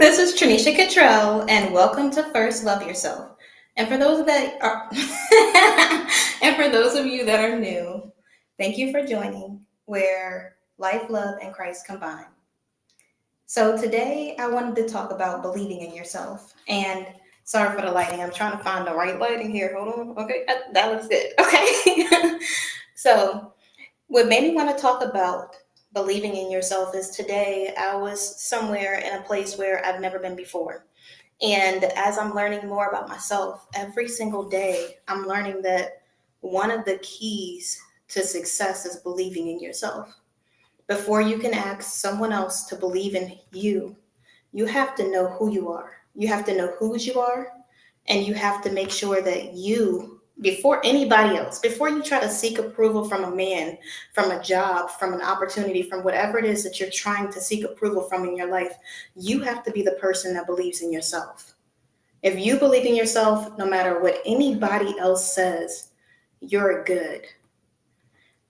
This is Tranisha Cottrell, and welcome to First Love Yourself. And for those that are, and for those of you that are new, thank you for joining, where life, love, and Christ combine. So today, I wanted to talk about believing in yourself. And sorry for the lighting. I'm trying to find the right lighting here. Hold on. Okay, that looks good. Okay. So what made me want to talk about believing in yourself is today I was somewhere in a place where I've never been before. And as I'm learning more about myself, every single day, I'm learning that one of the keys to success is believing in yourself. Before you can ask someone else to believe in you, you have to know who you are. You have to know whose you are, and you have to make sure that you, before anybody else, before you try to seek approval from a man, from a job, from an opportunity, from whatever it is that you're trying to seek approval from in your life, you have to be the person that believes in yourself. If you believe in yourself, no matter what anybody else says, you're good.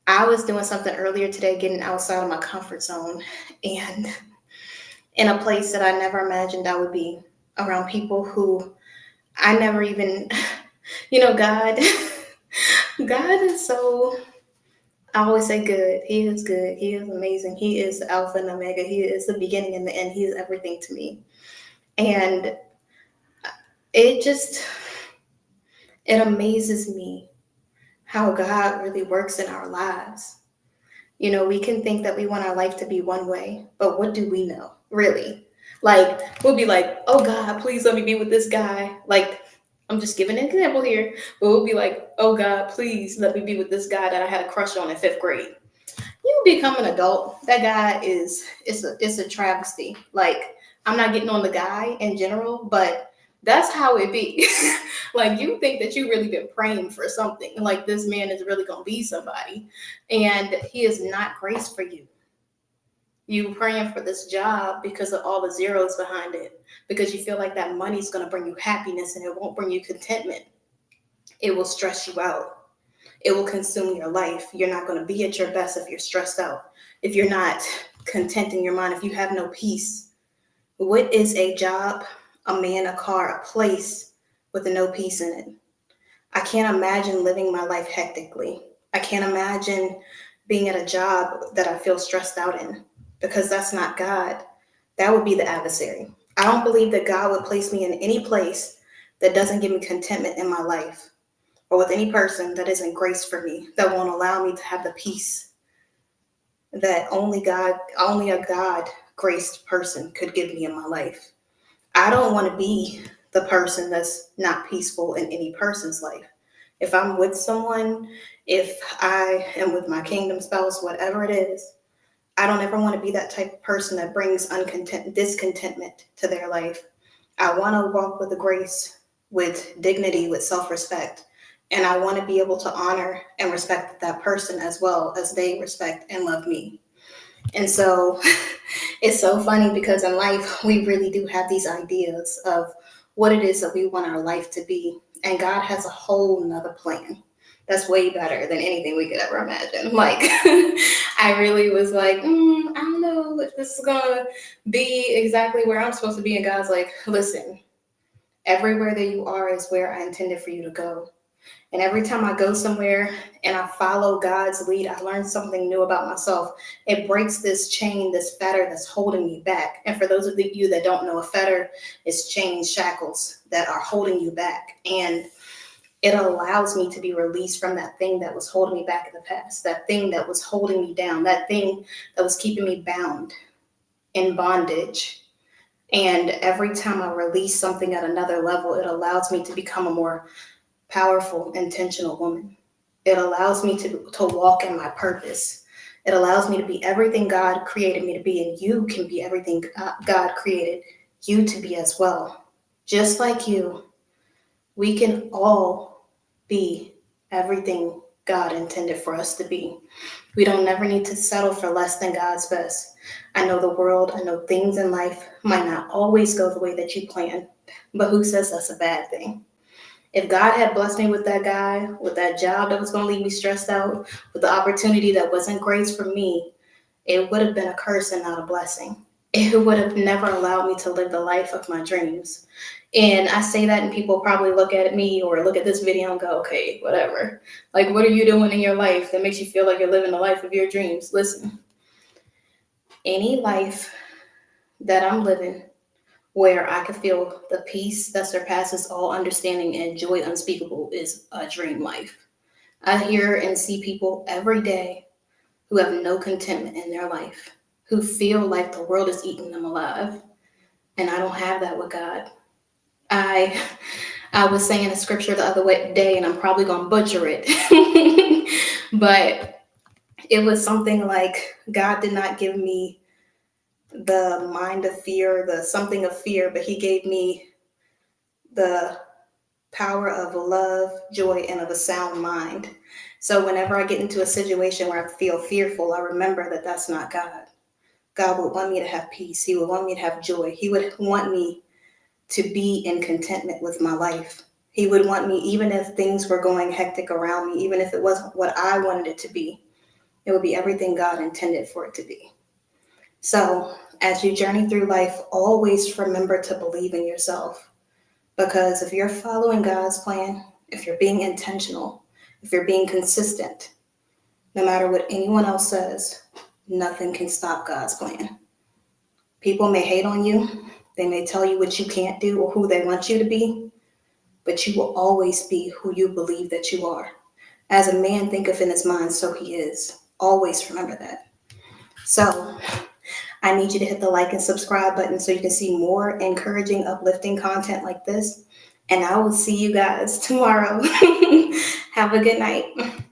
I was doing something earlier today, getting outside of my comfort zone, and in a place that I never imagined I would be, around people who I never even, God, God is so, I always say good. He is good. He is amazing. He is the Alpha and Omega. He is the beginning and the end. He is everything to me. And it just, it amazes me how God really works in our lives. We can think that we want our life to be one way, but what do we know, really? Like, we'll be like, oh God, please let me be with this guy. Like, I'm just giving an example here, but we'll be like, oh God, please let me be with this guy that I had a crush on in fifth grade. You become an adult, that guy it's a travesty. Like, I'm not getting on the guy in general, but that's how it be. Like, you think that you really been praying for something, like this man is really gonna be somebody, and he is not grace for you. You praying for this job because of all the zeros behind it, because you feel like that money's gonna bring you happiness and it won't bring you contentment. It will stress you out. It will consume your life. You're not going to be at your best if you're stressed out, if you're not content in your mind, if you have no peace. What is a job, a man, a car, a place with no peace in it? I can't imagine living my life hectically. I can't imagine being at a job that I feel stressed out in, because that's not God. That would be the adversary. I don't believe that God would place me in any place that doesn't give me contentment in my life, or with any person that isn't grace for me, that won't allow me to have the peace that only a God graced person could give me in my life. I don't want to be the person that's not peaceful in any person's life. If I'm with someone, if I am with my kingdom spouse, whatever it is, I don't ever want to be that type of person that brings discontentment to their life. I want to walk with the grace, with dignity, with self-respect. And I want to be able to honor and respect that person as well as they respect and love me. And so it's so funny, because in life, we really do have these ideas of what it is that we want our life to be. And God has a whole nother plan that's way better than anything we could ever imagine. Like, I really was like, I don't know if this is going to be exactly where I'm supposed to be. And God's like, listen, everywhere that you are is where I intended for you to go. And every time I go somewhere and I follow God's lead, I learn something new about myself. It breaks this chain, this fetter that's holding me back. And for those of you that don't know, a fetter is chains, shackles that are holding you back. And it allows me to be released from that thing that was holding me back in the past, that thing that was holding me down, that thing that was keeping me bound, in bondage. And every time I release something at another level, it allows me to become a more powerful, intentional woman. It allows me to walk in my purpose. It allows me to be everything God created me to be, and you can be everything God created you to be as well. Just like you, we can all be everything God intended for us to be. We don't never need to settle for less than God's best. I know the world, I know things in life might not always go the way that you plan, but who says that's a bad thing? If God had blessed me with that guy, with that job that was going to leave me stressed out, with the opportunity that wasn't grace for me, it would have been a curse and not a blessing. it would have never allowed me to live the life of my dreams. And I say that, and people probably look at me or look at this video and go, okay, whatever. Like, what are you doing in your life that makes you feel like you're living the life of your dreams? Listen, any life that I'm living where I can feel the peace that surpasses all understanding and joy unspeakable is a dream life. I hear and see people every day who have no contentment in their life, who feel like the world is eating them alive. And I don't have that with God. I was saying a scripture the other day, and I'm probably going to butcher it. But it was something like, God did not give me the mind of fear, the something of fear, but he gave me the power of love, joy, and of a sound mind. So whenever I get into a situation where I feel fearful, I remember that that's not God. God would want me to have peace. He would want me to have joy. He would want me to be in contentment with my life. He would want me, even if things were going hectic around me, even if it wasn't what I wanted it to be, it would be everything God intended for it to be. So as you journey through life, always remember to believe in yourself. Because if you're following God's plan, if you're being intentional, if you're being consistent, no matter what anyone else says, nothing can stop God's plan. People may hate on you. They may tell you what you can't do or who they want you to be, but you will always be who you believe that you are. As a man thinketh in his mind, so he is. Always remember that. So I need you to hit the like and subscribe button so you can see more encouraging, uplifting content like this. And I will see you guys tomorrow. Have a good night.